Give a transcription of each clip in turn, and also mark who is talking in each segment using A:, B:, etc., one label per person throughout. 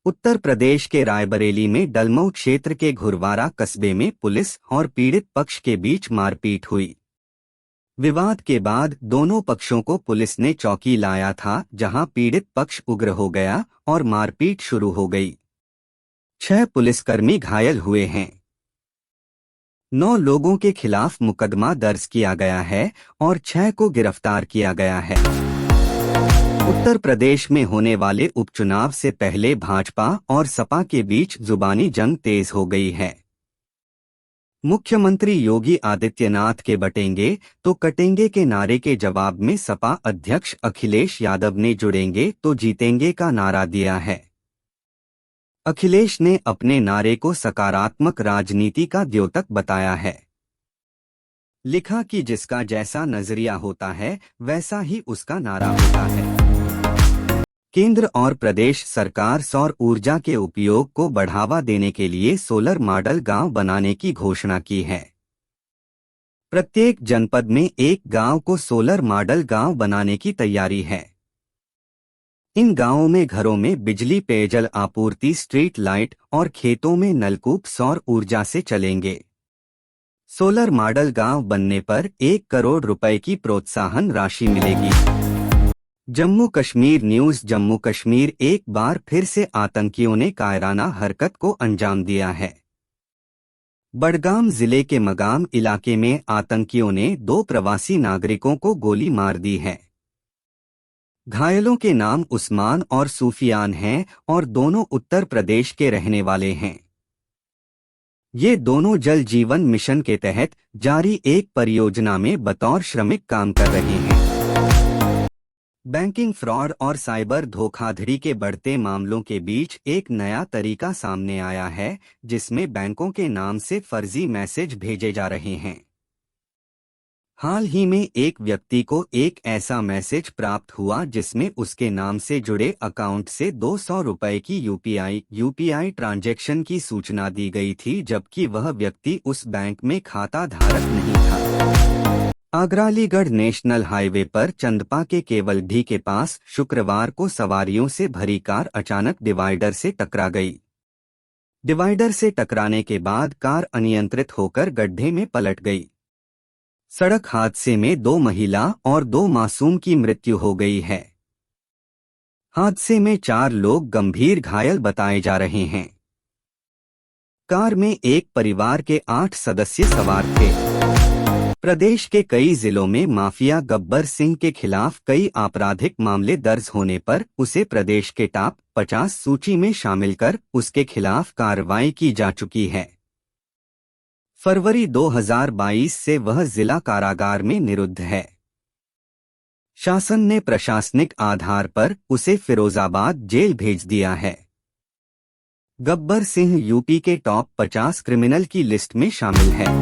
A: उत्तर प्रदेश के रायबरेली में डलमऊ क्षेत्र के घुरवारा कस्बे में पुलिस और पीड़ित पक्ष के बीच मारपीट हुई। विवाद के बाद दोनों पक्षों को पुलिस ने चौकी लाया था, जहां पीड़ित पक्ष उग्र हो गया और मारपीट शुरू हो गई। 6 पुलिसकर्मी घायल हुए हैं। 9 लोगों के खिलाफ मुकदमा दर्ज किया गया है और 6 को गिरफ्तार किया गया है। उत्तर प्रदेश में होने वाले उपचुनाव से पहले भाजपा और सपा के बीच जुबानी जंग तेज हो गई है। मुख्यमंत्री योगी आदित्यनाथ के बटेंगे तो कटेंगे के नारे के जवाब में सपा अध्यक्ष अखिलेश यादव ने जुड़ेंगे तो जीतेंगे का नारा दिया है। अखिलेश ने अपने नारे को सकारात्मक राजनीति का द्योतक बताया है। लिखा कि जिसका जैसा नजरिया होता है वैसा ही उसका नारा होता है। केंद्र और प्रदेश सरकार सौर ऊर्जा के उपयोग को बढ़ावा देने के लिए सोलर मॉडल गांव बनाने की घोषणा की है। प्रत्येक जनपद में एक गांव को सोलर मॉडल गांव बनाने की तैयारी है। इन गांवों में घरों में बिजली, पेयजल आपूर्ति, स्ट्रीट लाइट और खेतों में नलकूप सौर ऊर्जा से चलेंगे। सोलर मॉडल गांव बनने पर 1 करोड़ रुपए की प्रोत्साहन राशि मिलेगी। जम्मू कश्मीर न्यूज। जम्मू कश्मीर एक बार फिर से आतंकियों ने कायराना हरकत को अंजाम दिया है। बडगाम जिले के मगाम इलाके में आतंकियों ने 2 प्रवासी नागरिकों को गोली मार दी है। घायलों के नाम उस्मान और सूफियान हैं और दोनों उत्तर प्रदेश के रहने वाले हैं। ये दोनों जल जीवन मिशन के तहत जारी एक परियोजना में बतौर श्रमिक काम कर रहे हैं। बैंकिंग फ्रॉड और साइबर धोखाधड़ी के बढ़ते मामलों के बीच एक नया तरीका सामने आया है, जिसमें बैंकों के नाम से फर्जी मैसेज भेजे जा रहे हैं। हाल ही में एक व्यक्ति को एक ऐसा मैसेज प्राप्त हुआ जिसमें उसके नाम से जुड़े अकाउंट से 200 रुपए की यूपीआई ट्रांजैक्शन की सूचना दी गई थी, जबकि वह व्यक्ति उस बैंक में खाता धारक नहीं था। आगरा अलीगढ़ नेशनल हाईवे पर चंदपा के केवलडी के पास शुक्रवार को सवारियों से भरी कार अचानक डिवाइडर से टकरा गई। डिवाइडर से टकराने के बाद कार अनियंत्रित होकर गड्ढे में पलट गई। सड़क हादसे में 2 महिला और 2 मासूम की मृत्यु हो गई है। हादसे में 4 लोग गंभीर घायल बताए जा रहे हैं। कार में एक परिवार के 8 सदस्य सवार थे। प्रदेश के कई जिलों में माफिया गब्बर सिंह के खिलाफ कई आपराधिक मामले दर्ज होने पर उसे प्रदेश के टॉप 50 सूची में शामिल कर उसके खिलाफ कार्रवाई की जा चुकी है। फरवरी 2022 से वह जिला कारागार में निरुद्ध है। शासन ने प्रशासनिक आधार पर उसे फिरोजाबाद जेल भेज दिया है। गब्बर सिंह यूपी के टॉप 50 क्रिमिनल की लिस्ट में शामिल है।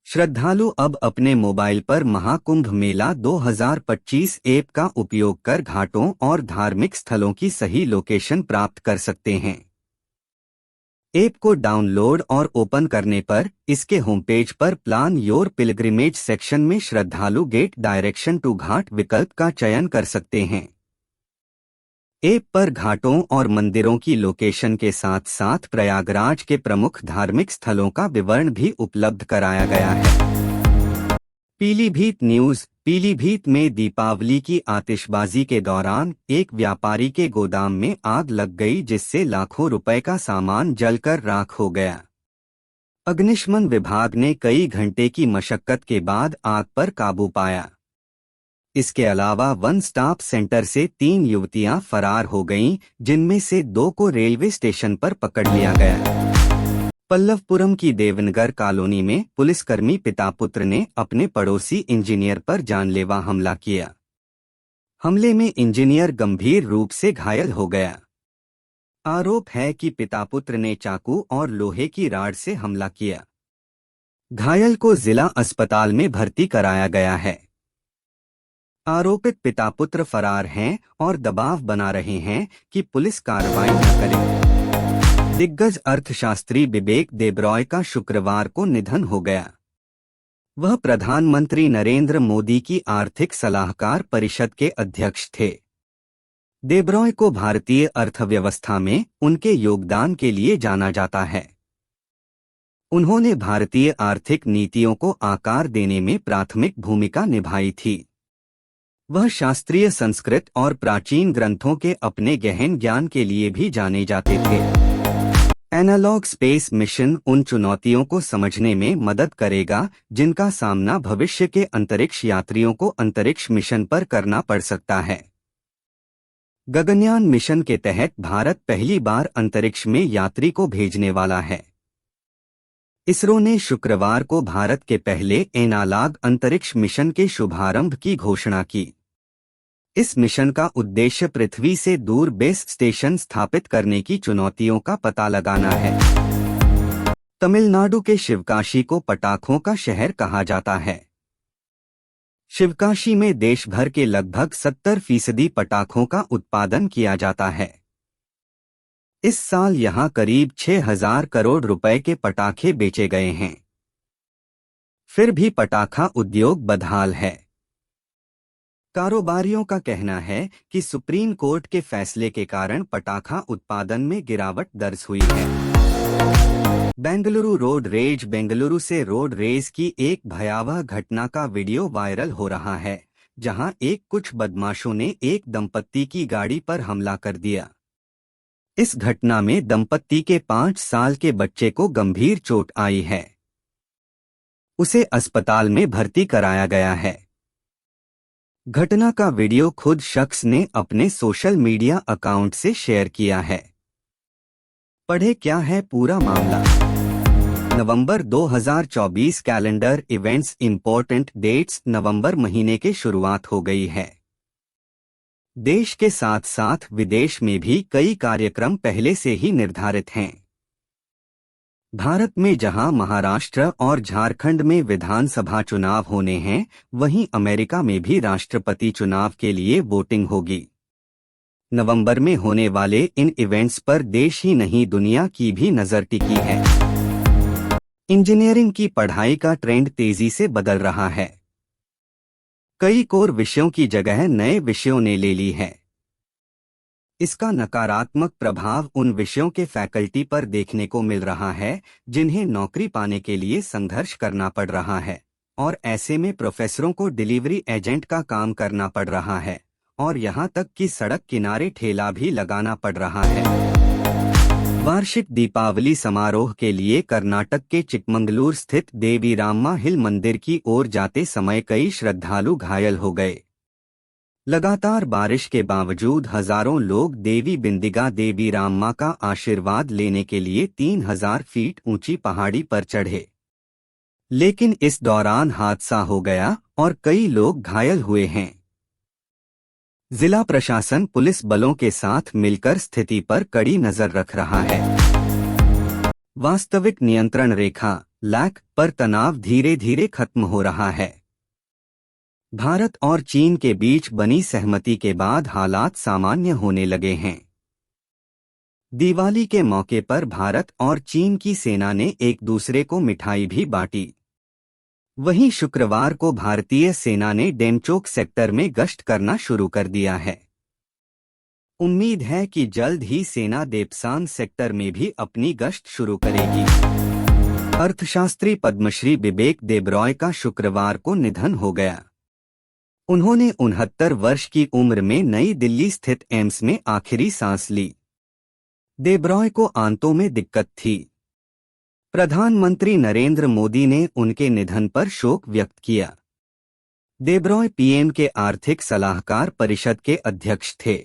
A: श्रद्धालु अब अपने मोबाइल पर महाकुंभ मेला 2025 ऐप का उपयोग कर घाटों और धार्मिक स्थलों की सही लोकेशन प्राप्त कर सकते हैं। ऐप को डाउनलोड और ओपन करने पर इसके होमपेज पर प्लान योर पिलग्रिमेज सेक्शन में श्रद्धालु गेट डायरेक्शन टू घाट विकल्प का चयन कर सकते हैं। ऐप पर घाटों और मंदिरों की लोकेशन के साथ साथ प्रयागराज के प्रमुख धार्मिक स्थलों का विवरण भी उपलब्ध कराया गया है। पीलीभीत न्यूज। पीलीभीत में दीपावली की आतिशबाजी के दौरान एक व्यापारी के गोदाम में आग लग गई, जिससे लाखों रुपए का सामान जलकर राख हो गया। अग्निशमन विभाग ने कई घंटे की मशक्कत के बाद आग पर काबू पाया। इसके अलावा वन स्टॉप सेंटर से 3 युवतियां फरार हो गईं, जिनमें से 2 को रेलवे स्टेशन पर पकड़ लिया गया। पल्लवपुरम की देवनगर कॉलोनी में पुलिसकर्मी पिता पुत्र ने अपने पड़ोसी इंजीनियर पर जानलेवा हमला किया। हमले में इंजीनियर गंभीर रूप से घायल हो गया। आरोप है कि पिता पुत्र ने चाकू और लोहे की राड से हमला किया। घायल को जिला अस्पताल में भर्ती कराया गया है। आरोपित पिता पुत्र फरार हैं और दबाव बना रहे हैं कि पुलिस कार्रवाई न करे। दिग्गज अर्थशास्त्री बिबेक देबरॉय का शुक्रवार को निधन हो गया। वह प्रधानमंत्री नरेंद्र मोदी की आर्थिक सलाहकार परिषद के अध्यक्ष थे। देब्रॉय को भारतीय अर्थव्यवस्था में उनके योगदान के लिए जाना जाता है। उन्होंने भारतीय आर्थिक नीतियों को आकार देने में प्राथमिक भूमिका निभाई थी। वह शास्त्रीय संस्कृत और प्राचीन ग्रंथों के अपने गहन ज्ञान के लिए भी जाने जाते थे। एनालॉग स्पेस मिशन उन चुनौतियों को समझने में मदद करेगा जिनका सामना भविष्य के अंतरिक्ष यात्रियों को अंतरिक्ष मिशन पर करना पड़ सकता है। गगनयान मिशन के तहत भारत पहली बार अंतरिक्ष में यात्री को भेजने वाला है। इसरो ने शुक्रवार को भारत के पहले एनालॉग अंतरिक्ष मिशन के शुभारंभ की घोषणा की। इस मिशन का उद्देश्य पृथ्वी से दूर बेस स्टेशन स्थापित करने की चुनौतियों का पता लगाना है। तमिलनाडु के शिवकाशी को पटाखों का शहर कहा जाता है। शिवकाशी में देश भर के लगभग 70% पटाखों का उत्पादन किया जाता है। इस साल यहां करीब 6,000 करोड़ रुपए के पटाखे बेचे गए हैं। फिर भी पटाखा उद्योग बदहाल है। कारोबारियों का कहना है कि सुप्रीम कोर्ट के फैसले के कारण पटाखा उत्पादन में गिरावट दर्ज हुई है। बेंगलुरु रोड रेज बेंगलुरु से रोड रेज की एक भयावह घटना का वीडियो वायरल हो रहा है, जहां कुछ बदमाशों ने एक दंपत्ति की गाड़ी पर हमला कर दिया। इस घटना में दंपत्ति के 5 साल के बच्चे को गंभीर चोट आई है। उसे अस्पताल में भर्ती कराया गया है। घटना का वीडियो खुद शख्स ने अपने सोशल मीडिया अकाउंट से शेयर किया है। पढ़े क्या है पूरा मामला। नवंबर 2024 कैलेंडर इवेंट्स इंपॉर्टेंट डेट्स नवंबर महीने के शुरुआत हो गई है। देश के साथ साथ विदेश में भी कई कार्यक्रम पहले से ही निर्धारित हैं। भारत में जहां महाराष्ट्र और झारखंड में विधानसभा चुनाव होने हैं, वहीं अमेरिका में भी राष्ट्रपति चुनाव के लिए वोटिंग होगी। नवंबर में होने वाले इन इवेंट्स पर देश ही नहीं दुनिया की भी नजर टिकी है। इंजीनियरिंग की पढ़ाई का ट्रेंड तेजी से बदल रहा है। कई कोर विषयों की जगह नए विषयों ने ले ली है। इसका नकारात्मक प्रभाव उन विषयों के फैकल्टी पर देखने को मिल रहा है जिन्हें नौकरी पाने के लिए संघर्ष करना पड़ रहा है, और ऐसे में प्रोफेसरों को डिलीवरी एजेंट का काम करना पड़ रहा है, और यहाँ तक कि सड़क किनारे ठेला भी लगाना पड़ रहा है। वार्षिक दीपावली समारोह के लिए कर्नाटक के चिकमंगलूर स्थित देवी राम्मा हिल मंदिर की ओर जाते समय कई श्रद्धालु घायल हो गए। लगातार बारिश के बावजूद हजारों लोग देवी बिंदिगा देवी राम्मा का आशीर्वाद लेने के लिए 3000 फीट ऊंची पहाड़ी पर चढ़े, लेकिन इस दौरान हादसा हो गया और कई लोग घायल हुए हैं। जिला प्रशासन पुलिस बलों के साथ मिलकर स्थिति पर कड़ी नजर रख रहा है। वास्तविक नियंत्रण रेखा लैक पर तनाव धीरे धीरे खत्म हो रहा है। भारत और चीन के बीच बनी सहमति के बाद हालात सामान्य होने लगे हैं। दिवाली के मौके पर भारत और चीन की सेना ने एक दूसरे को मिठाई भी बांटी। वहीं शुक्रवार को भारतीय सेना ने डेमचोक सेक्टर में गश्त करना शुरू कर दिया है। उम्मीद है कि जल्द ही सेना देपसान सेक्टर में भी अपनी गश्त शुरू करेगी। अर्थशास्त्री पद्मश्री बिबेक देब्रॉय का शुक्रवार को निधन हो गया। उन्होंने 69 वर्ष की उम्र में नई दिल्ली स्थित एम्स में आखिरी सांस ली। देब्रॉय को आंतों में दिक्कत थी। प्रधानमंत्री नरेंद्र मोदी ने उनके निधन पर शोक व्यक्त किया। देब्रॉय पीएम के आर्थिक सलाहकार परिषद के अध्यक्ष थे।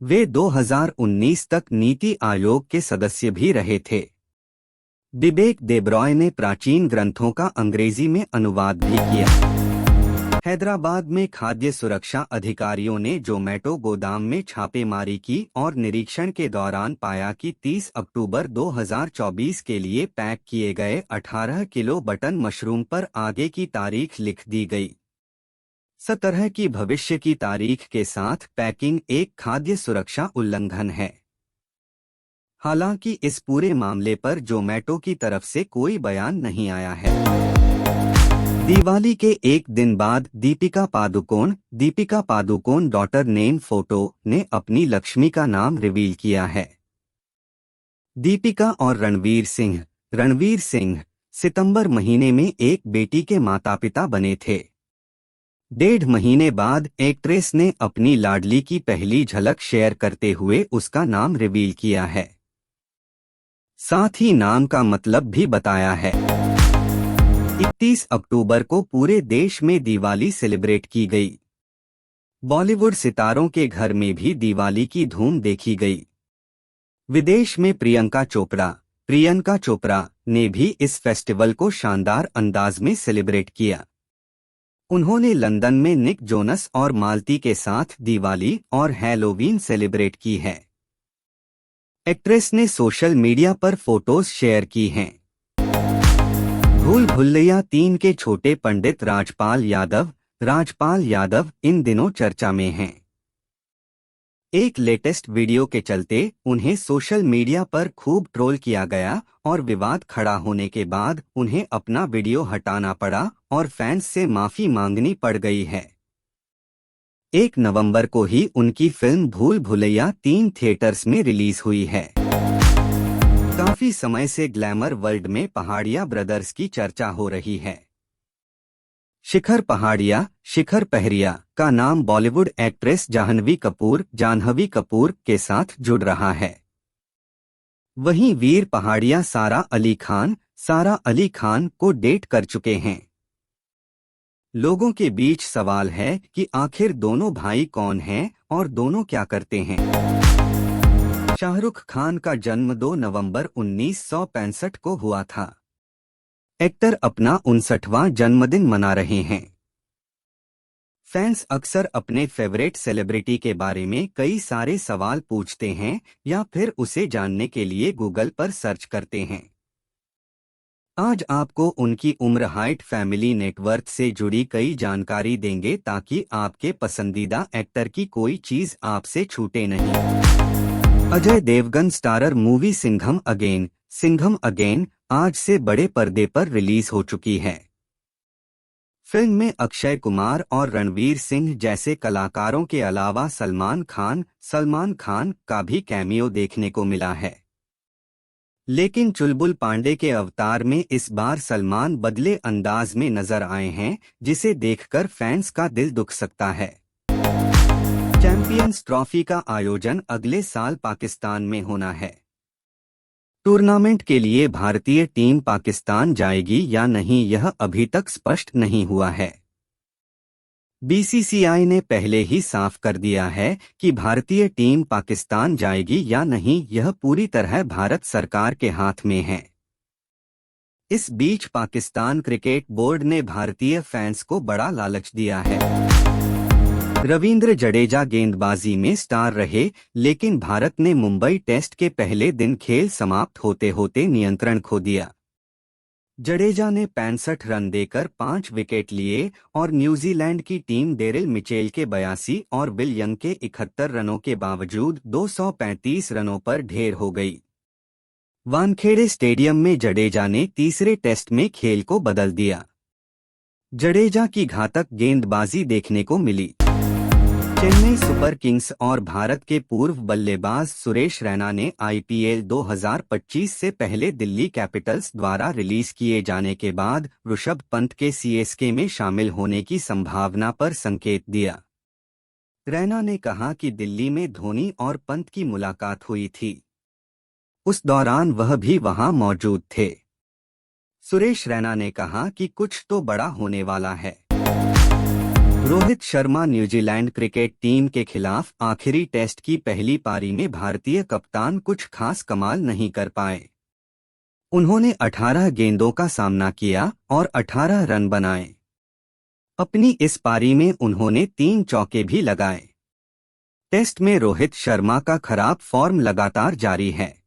A: वे 2019 तक नीति आयोग के सदस्य भी रहे थे। बिबेक देब्रॉय ने प्राचीन ग्रंथों का अंग्रेजी में अनुवाद भी किया। हैदराबाद में खाद्य सुरक्षा अधिकारियों ने जोमेटो गोदाम में छापेमारी की और निरीक्षण के दौरान पाया कि 30 अक्टूबर 2024 के लिए पैक किए गए 18 किलो बटन मशरूम पर आगे की तारीख लिख दी गई। 17 की भविष्य की तारीख के साथ पैकिंग एक खाद्य सुरक्षा उल्लंघन है। हालांकि इस पूरे मामले पर जोमेटो की तरफ से कोई बयान नहीं आया है। दिवाली के एक दिन बाद Deepika Padukone daughter name photo ने अपनी लक्ष्मी का नाम रिवील किया है। दीपिका और रणवीर सिंह सितंबर महीने में एक बेटी के माता पिता बने थे। 1.5 महीने बाद एक्ट्रेस ने अपनी लाडली की पहली झलक शेयर करते हुए उसका नाम रिवील किया है। साथ ही नाम का मतलब भी बताया है। 31 अक्टूबर को पूरे देश में दिवाली सेलिब्रेट की गई। बॉलीवुड सितारों के घर में भी दिवाली की धूम देखी गई। विदेश में प्रियंका चोपड़ा ने भी इस फेस्टिवल को शानदार अंदाज में सेलिब्रेट किया। उन्होंने लंदन में निक जोनस और मालती के साथ दिवाली और हैलोवीन सेलिब्रेट की है। एक्ट्रेस ने सोशल मीडिया पर फोटोज शेयर की हैं। भूल भुलैया 3 के छोटे पंडित राजपाल यादव इन दिनों चर्चा में हैं। एक लेटेस्ट वीडियो के चलते उन्हें सोशल मीडिया पर खूब ट्रोल किया गया और विवाद खड़ा होने के बाद उन्हें अपना वीडियो हटाना पड़ा और फैंस से माफी मांगनी पड़ गई है। 1 नवंबर को ही उनकी फिल्म भूल भुलैया 3 थिएटर्स में रिलीज हुई है। काफी समय से ग्लैमर वर्ल्ड में पहाड़िया ब्रदर्स की चर्चा हो रही है। शिखर पहरिया का नाम बॉलीवुड एक्ट्रेस जाह्नवी कपूर के साथ जुड़ रहा है। वहीं वीर पहाड़िया सारा अली खान को डेट कर चुके हैं। लोगों के बीच सवाल है कि आखिर दोनों भाई कौन हैं और दोनों क्या करते हैं। शाहरुख खान का जन्म 2 नवंबर 1965 को हुआ था। एक्टर अपना 59वां जन्मदिन मना रहे हैं। फैंस अक्सर अपने फेवरेट सेलिब्रिटी के बारे में कई सारे सवाल पूछते हैं या फिर उसे जानने के लिए गूगल पर सर्च करते हैं। आज आपको उनकी उम्र, हाइट, फैमिली नेटवर्थ से जुड़ी कई जानकारी देंगे ताकि आपके पसंदीदा एक्टर की कोई चीज आपसे छूटे नहीं। Ajay Devgn starrer movie Singham again आज से बड़े पर्दे पर रिलीज हो चुकी है। फिल्म में अक्षय कुमार और रणवीर सिंह जैसे कलाकारों के अलावा सलमान खान का भी कैमियो देखने को मिला है। लेकिन चुलबुल पांडे के अवतार में इस बार सलमान बदले अंदाज में नजर आए हैं, जिसे देखकर फैंस का दिल दुख सकता है। चैंपियंस ट्रॉफी का आयोजन अगले साल पाकिस्तान में होना है। टूर्नामेंट के लिए भारतीय टीम पाकिस्तान जाएगी या नहीं, यह अभी तक स्पष्ट नहीं हुआ है। बीसीसीआई ने पहले ही साफ कर दिया है कि भारतीय टीम पाकिस्तान जाएगी या नहीं, यह पूरी तरह भारत सरकार के हाथ में है। इस बीच पाकिस्तान क्रिकेट बोर्ड ने भारतीय फैंस को बड़ा लालच दिया है। रवींद्र जडेजा गेंदबाजी में स्टार रहे, लेकिन भारत ने मुंबई टेस्ट के पहले दिन खेल समाप्त होते होते नियंत्रण खो दिया। जडेजा ने 65 रन देकर 5 विकेट लिए और न्यूजीलैंड की टीम डेरिल मिचेल के 82 और विल यंग के 71 रनों के बावजूद 235 रनों पर ढेर हो गई। वानखेड़े स्टेडियम में जडेजा ने तीसरे टेस्ट में खेल को बदल दिया। जडेजा की घातक गेंदबाजी देखने को मिली। चेन्नई सुपर किंग्स और भारत के पूर्व बल्लेबाज सुरेश रैना ने आईपीएल 2025 से पहले दिल्ली कैपिटल्स द्वारा रिलीज किए जाने के बाद ऋषभ पंत के सीएसके में शामिल होने की संभावना पर संकेत दिया। रैना ने कहा कि दिल्ली में धोनी और पंत की मुलाकात हुई थी, उस दौरान वह भी वहां मौजूद थे। सुरेश रैना ने कहा कि कुछ तो बड़ा होने वाला है। Rohit Sharma New Zealand cricket team के खिलाफ आखिरी टेस्ट की पहली पारी में भारतीय कप्तान कुछ खास कमाल नहीं कर पाए। उन्होंने 18 गेंदों का सामना किया और 18 रन बनाए। अपनी इस पारी में उन्होंने 3 चौके भी लगाए। टेस्ट में रोहित शर्मा का खराब फॉर्म लगातार जारी है।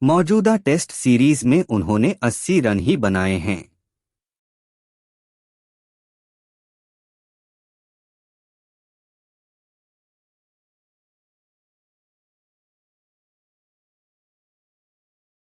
A: मौजूदा टेस्ट सीरीज में उन्होंने 80 रन ही बनाए हैं।